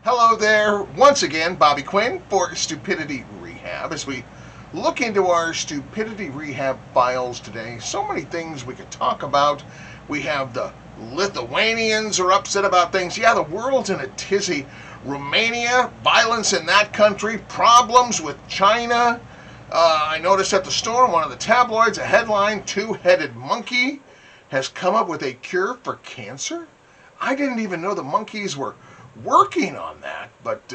Hello there, once again, Bobby Quinn for Stupidity Rehab. As we look into our Stupidity Rehab files today, so many things we could talk about. We have the Lithuanians are upset about things. Yeah, the world's in a tizzy. Romania, violence in that country, problems with China. I noticed at the store, one of the tabloids, a headline, two-headed monkey has come up with a cure for cancer. I didn't even know the monkeys were working on that, but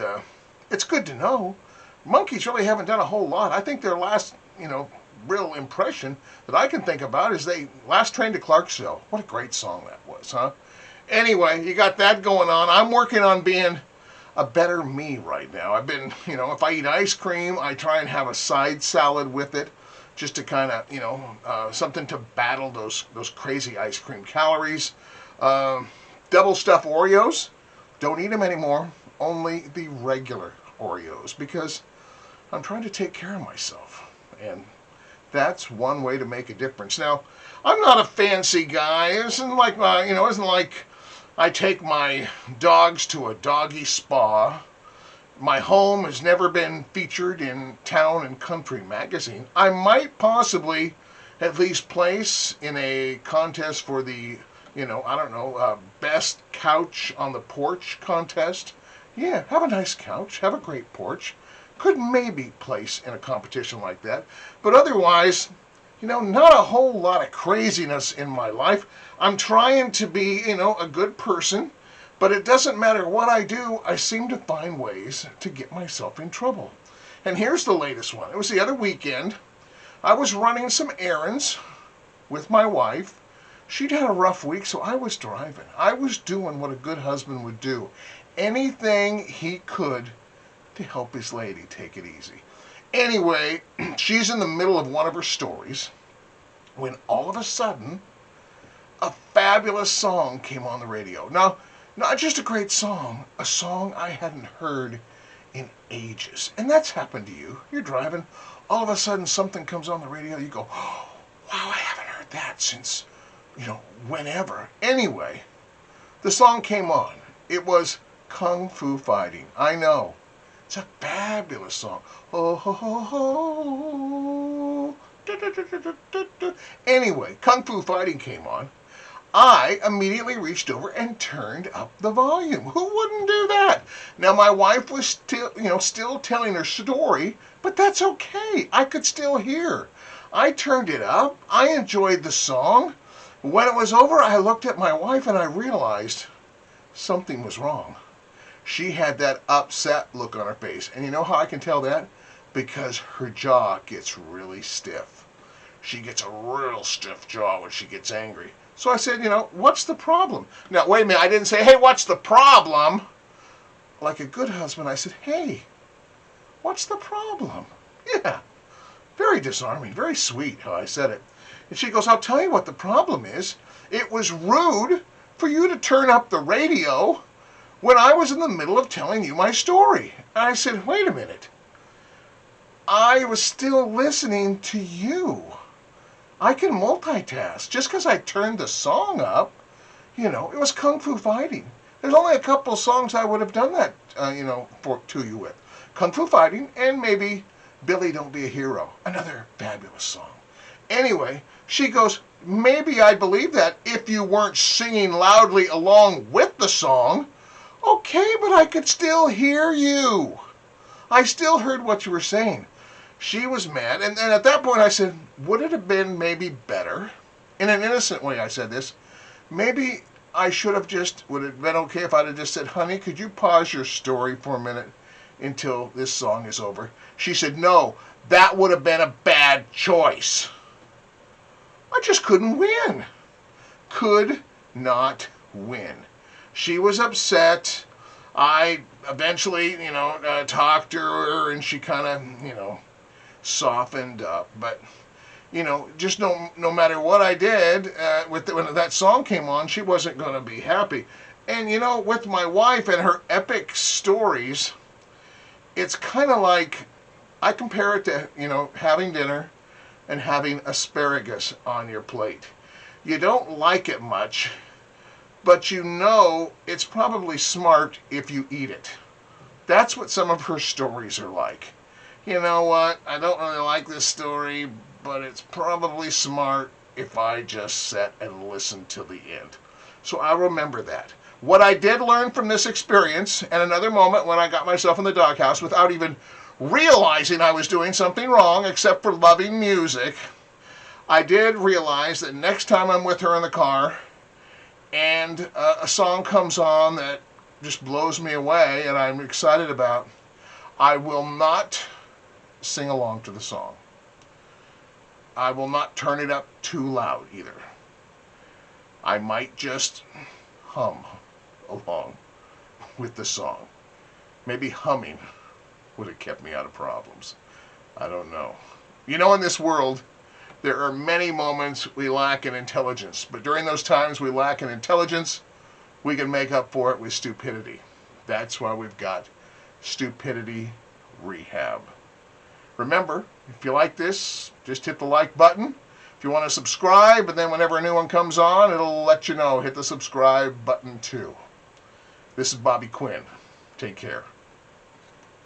it's good to know. Monkeys really haven't done a whole lot. I think their last, real impression that I can think about is they last trained to Clarksville. What a great song that was, huh? Anyway, you got that going on. I'm working on being a better me right now. I've been, if I eat ice cream, I try and have a side salad with it, just to kind of, something to battle those crazy ice cream calories. Double stuffed Oreos. Don't eat them anymore, only the regular Oreos, because I'm trying to take care of myself, and that's one way to make a difference. Now, I'm not a fancy guy. It isn't like isn't like I take my dogs to a doggy spa. My home has never been featured in Town and Country magazine. I might possibly at least place in a contest for the I don't know, best couch on the porch contest. Yeah, have a nice couch, have a great porch. Could maybe place in a competition like that. But otherwise, not a whole lot of craziness in my life. I'm trying to be, a good person, but it doesn't matter what I do, I seem to find ways to get myself in trouble. And here's the latest one. It was the other weekend. I was running some errands with my wife. She'd had a rough week, so I was driving. I was doing what a good husband would do. Anything he could to help his lady take it easy. Anyway, she's in the middle of one of her stories when all of a sudden a fabulous song came on the radio. Now, not just a great song, a song I hadn't heard in ages. And that's happened to you. You're driving, all of a sudden something comes on the radio, you go, oh, wow, I haven't heard that since whenever. Anyway, the song came on. It was Kung Fu Fighting. I know. It's a fabulous song. Oh, ho, ho, ho. Anyway, Kung Fu Fighting came on. I immediately reached over and turned up the volume. Who wouldn't do that? Now, my wife was still telling her story, but that's okay. I could still hear. I turned it up. I enjoyed the song. When it was over, I looked at my wife and I realized something was wrong. She had that upset look on her face. And you know how I can tell that? Because her jaw gets really stiff. She gets a real stiff jaw when she gets angry. So I said, what's the problem? Now, wait a minute. I didn't say, hey, what's the problem? Like a good husband, I said, hey, what's the problem? Yeah. Very disarming, very sweet how I said it. And she goes, I'll tell you what the problem is. It was rude for you to turn up the radio when I was in the middle of telling you my story. And I said, wait a minute. I was still listening to you. I can multitask. Just because I turned the song up, it was Kung Fu Fighting. There's only a couple songs I would have done that, to you with. Kung Fu Fighting and maybe Billy Don't Be a Hero. Another fabulous song. Anyway, she goes, maybe I'd believe that if you weren't singing loudly along with the song. Okay, but I could still hear you. I still heard what you were saying. She was mad, and at that point I said, would it have been maybe better? In an innocent way I said this. Maybe I should have would it have been okay if I'd have just said, honey, could you pause your story for a minute until this song is over? She said, no, that would have been a bad choice. I just couldn't win. Could not win. She was upset. I eventually, talked to her, and she kind of, softened up. But, just no matter what I did, when that song came on, she wasn't going to be happy. And, with my wife and her epic stories, it's kind of like, I compare it to, having dinner and having asparagus on your plate. You don't like it much, but it's probably smart if you eat it. That's what some of her stories are like. You know what? I don't really like this story, but it's probably smart if I just sit and listen till the end. So I'll remember that. What I did learn from this experience, and another moment when I got myself in the doghouse without even realizing I was doing something wrong, except for loving music, I did realize that next time I'm with her in the car and a song comes on that just blows me away and I'm excited about, I will not sing along to the song. I will not turn it up too loud either. I might just hum along with the song. Maybe humming would have kept me out of problems. I don't know. You know, in this world, there are many moments we lack in intelligence, but during those times we lack in intelligence, we can make up for it with stupidity. That's why we've got Stupidity Rehab. Remember, if you like this, just hit the like button. If you want to subscribe, and then whenever a new one comes on, it'll let you know. Hit the subscribe button too. This is Bobby Quinn. Take care.